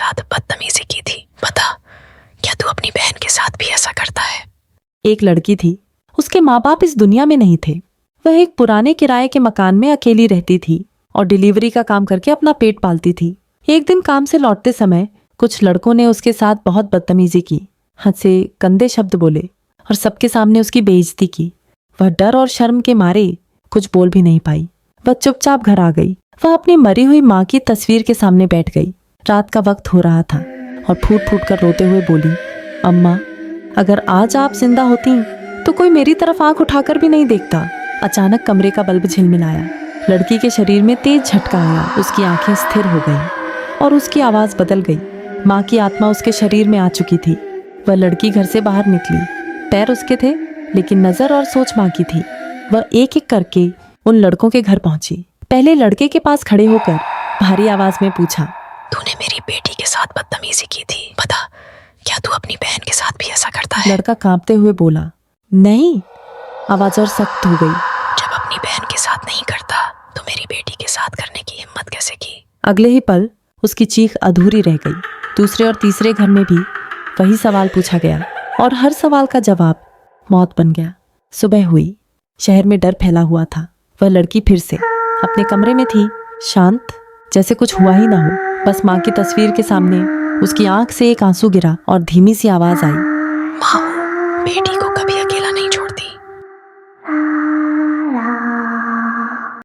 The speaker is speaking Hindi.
साथ बदतमीजी की थी। बता, क्या तू अपनी बहन के साथ भी ऐसा करता है? एक लड़की थी। उसके माँ बाप इस दुनिया में नहीं थे। वह एक पुराने किराए के मकान में अकेली रहती थी और डिलीवरी का काम करके अपना पेट पालती थी। एक दिन काम से लौटते समय कुछ लड़कों ने उसके साथ बहुत बदतमीजी की, हंसे, गंदे शब्द बोले और सबके सामने उसकी बेइज्जती की। वह डर और शर्म के मारे कुछ बोल भी नहीं पाई। वह चुपचाप घर आ गई। वह अपनी मरी हुई माँ की तस्वीर के सामने बैठ गई। रात का वक्त हो रहा था और फूट फूट कर रोते हुए बोली, अम्मा, अगर आज आप जिंदा होती तो कोई मेरी तरफ आंख उठाकर भी नहीं देखता। अचानक कमरे का बल्ब झिलमिलाया। लड़की के शरीर में तेज झटका आया। उसकी आंखें स्थिर हो गईं और उसकी आवाज बदल गई। माँ की आत्मा उसके शरीर में आ चुकी थी। वह लड़की घर से बाहर निकली। पैर उसके थे लेकिन नजर और सोच माँ की थी। वह एक एक करके उन लड़कों के घर पहुंची। पहले लड़के के पास खड़े होकर भारी आवाज में पूछा, तूने मेरी बेटी के साथ बदतमीजी की थी। बता, क्या तू अपनी बहन के साथ भी ऐसा करता है? लड़का कांपते हुए बोला, नहीं। आवाज और सख्त हो गई। जब अपनी बहन के साथ नहीं करता तो मेरी बेटी के साथ करने की हिम्मत कैसे की? अगले ही पल उसकी चीख अधूरी रह गई। दूसरे और तीसरे घर में भी वही सवाल पूछा गया और हर सवाल का जवाब मौत बन गया। सुबह हुई। शहर में डर फैला हुआ था। वह लड़की फिर से अपने कमरे में थी, शांत, जैसे कुछ हुआ ही ना हो। बस माँ की तस्वीर के सामने उसकी आंख से एक आंसू गिरा और धीमी सी आवाज आई, माँ, बेटी